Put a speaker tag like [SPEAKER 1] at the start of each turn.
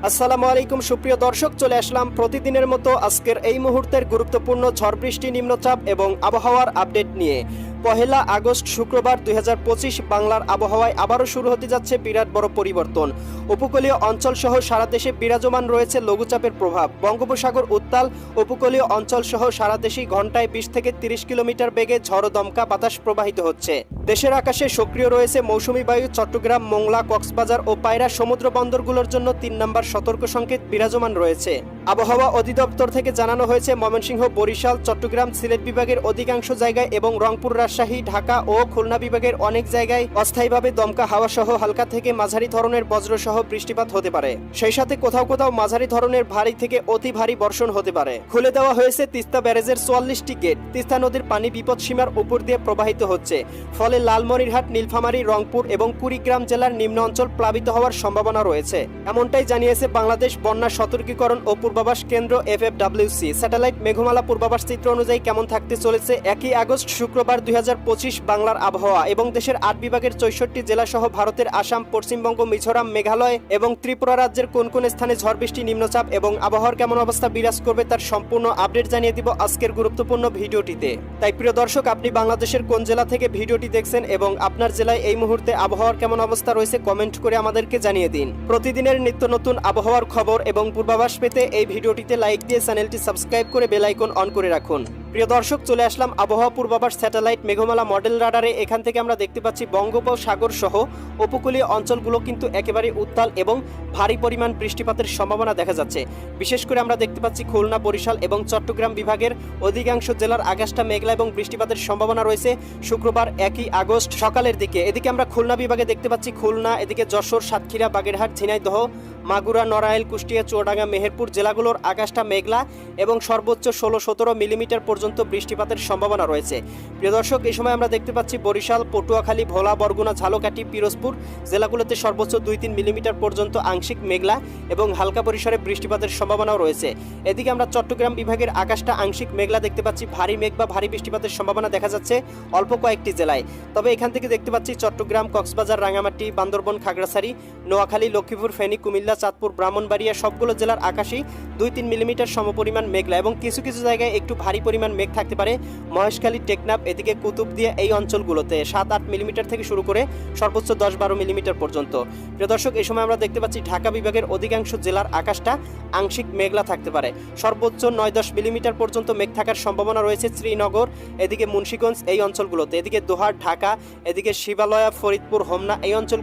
[SPEAKER 1] আসসালামু আলাইকুম সুপ্রিয় দর্শক, চলে আসলাম প্রতিদিনের মতো আজকের এই মুহূর্তের গুরুত্বপূর্ণ ঝড় বৃষ্টি, নিম্নচাপ এবং আবহাওয়ার আপডেট নিয়ে। পহেলা আগস্ট শুক্রবার 2025 বাংলার আবহাওয়ায় আবারও শুরু হতে যাচ্ছে বিরাট বড় পরিবর্তন। উপকূলীয় অঞ্চল সহ সারা দেশে বিরাজমান রয়েছে লঘুচাপের প্রভাব। বঙ্গোপসাগর উত্তাল, উপকূলীয় অঞ্চল সহ সারা দেশেই ঘন্টায় 20 থেকে 30 কিলোমিটার বেগে ঝড় দমকা বাতাস প্রবাহিত হচ্ছে। দেশের আকাশে সক্রিয় রয়েছে মৌসুমী বায়ু। চট্টগ্রাম, মোংলা, কক্সবাজার ও পায়রা সমুদ্র বন্দরগুলোর জন্য 3 নম্বর সতর্ক সংকেত বিরাজমান রয়েছে। আবহাওয়া অধিদপ্তর থেকে জানানো হয়েছে ময়মনসিংহ, বরিশাল, চট্টগ্রাম, সিলেট বিভাগের অধিকাংশ জায়গায় এবং রংপুর, রাজশাহী, ঢাকা ও খুলনা বিভাগের অনেক জায়গায় অস্থায়ীভাবে দমকা হাওয়া সহ হালকা থেকে মাঝারি ধরনের বজ্রসহ বৃষ্টিপাত হতে পারে। সেই সাথে কোথাও কোথাও মাঝারি ধরনের ভারী থেকে অতি ভারী বর্ষণ হতে পারে। খুলে দেওয়া হয়েছে তিস্তা ব্যারেজের 44টি গেট। তিস্তা নদীর পানি বিপদসীমার উপর দিয়ে প্রবাহিত হচ্ছে, ফলে লালমনিরহাট, নীলফামারী, রংপুর এবং কুড়িগ্রাম জেলার নিম্ন অঞ্চল প্লাবিত হওয়ার সম্ভাবনা রয়েছে। এমনটাই জানিয়েছে বাংলাদেশ বন্যা সতর্কীকরণ ও পূর্বাভাস কেন্দ্র FFWC। স্যাটেলাইট মেঘমালা পূর্বাভাস চিত্র অনুযায়ী কেমন থাকতে চলেছে 1 আগস্ট শুক্রবার 2025 বাংলার আবহাওয়া এবং দেশের 8 বিভাগের 64 জেলা সহ ভারতের আসাম, পশ্চিমবঙ্গ, মিজোরাম, মেঘালয় এবং ত্রিপুরা রাজ্যের কোন কোন স্থানে ঝড় বৃষ্টি, নিম্নচাপ এবং আবহাওয়ার কেমন অবস্থা বিরাজ করবে তার সম্পূর্ণ আপডেট জানিয়ে দিব আজকের গুরুত্বপূর্ণ ভিডিওটিতে। তাই প্রিয় দর্শক, আপনি বাংলাদেশের কোন জেলা থেকে ভিডিওটি দেখছেন এবং আপনার জেলায় এই মুহূর্তে আবহাওয়ার কেমন অবস্থা রয়েছে কমেন্ট করে আমাদেরকে জানিয়ে দিন। প্রতিদিনের নিত্য নতুন আবহাওয়ার খবর এবং পূর্বাভাস পেতে এই ভিডিওটিতে লাইক দিয়ে চ্যানেলটি সাবস্ক্রাইব করে বেল আইকন অন করে রাখুন। প্রিয় দর্শক, চলে আসলাম আবহাওয়া পূর্বাভাস স্যাটেলাইট মেঘমালা মডেল রাডারে। এখান থেকে আমরা দেখতে পাচ্ছি বঙ্গোপসাগর সহ উপকূলীয় অঞ্চলগুলো কিন্তু একেবারে উত্তাল এবং ভারী পরিমাণ বৃষ্টিপাতের সম্ভাবনা দেখা যাচ্ছে। বিশেষ করে আমরা দেখতে পাচ্ছি খুলনা, বরিশাল এবং চট্টগ্রাম বিভাগের অধিকাংশ জেলার আকাশটা মেঘলা এবং বৃষ্টিপাতের সম্ভাবনা রয়েছে শুক্রবার 1 আগস্ট সকালের দিকে। এদিকে আমরা খুলনা বিভাগে দেখতে পাচ্ছি খুলনা, এদিকে যশোর, সাতক্ষীরা, বাগেরহাট, ঝিনাইদহ, মাগুরা, নড়াইল, কুষ্টিয়া, চুয়াডাঙ্গা, মেহেরপুর জেলাগুলোর আকাশটা মেঘলা এবং সর্বোচ্চ 16-17 মিলিমিটার পর্যন্ত বৃষ্টিপাতের সম্ভাবনা রয়েছে। প্রিয় দর্শক, এই সময় আমরা দেখতে পাচ্ছি বরিশাল, পটুয়াখালী, ভোলা, বরগুনা, ঝালকাঠি, পিরোজপুর জেলাগুলোতে সর্বোচ্চ 2-3 মিলিমিটার পর্যন্ত আংশিক মেঘলা এবং হালকা পরিসরে বৃষ্টিপাতের সম্ভাবনাও রয়েছে। এদিকে আমরা চট্টগ্রাম বিভাগের আকাশটা আংশিক মেঘলা দেখতে পাচ্ছি। ভারী মেঘ বা ভারী বৃষ্টিপাতের সম্ভাবনা দেখা যাচ্ছে অল্প কয়েকটি জেলায়। তবে এখান থেকে দেখতে পাচ্ছি চট্টগ্রাম, কক্সবাজার, রাঙামাটি, বান্দরবন, খাগড়াছড়ি, নোয়াখালী, লক্ষ্মীপুর, ফেনী, কুমিল্লা, চাঁদপুর, ব্রাহ্মণবাড়িয়া সবগুলো জেলার আকাশই 2-3 মিলিমিটার সমপরিমাণ মেঘলা এবং কিছু কিছু জায়গায় একটু ভারী পরিমাণ মেঘ থাকতে পারে। মহেশখালী, টেকনাফ, এদিকে কুতুবদিয়া এই অঞ্চলগুলোতে 7-8 মিলিমিটার থেকে শুরু করে সর্বোচ্চ 10-12 মিলিমিটার পর্যন্ত। প্রিয় দর্শক, এই সময় আমরা দেখতে পাচ্ছি ঢাকা বিভাগের অধিকাংশ জেলার আকাশটা আংশিক মেঘলা থাকতে পারে। সর্বোচ্চ 9-10 মিলিমিটার পর্যন্ত মেঘ থাকার সম্ভাবনা রয়েছে শ্রীনগর, এদিকে মুন্সিগঞ্জ এই অঞ্চলগুলোতে। এদিকে দোহার, ঢাকা, এদিকে শিবালয়া, ফরিদপুর, হোমনা এই অঞ্চল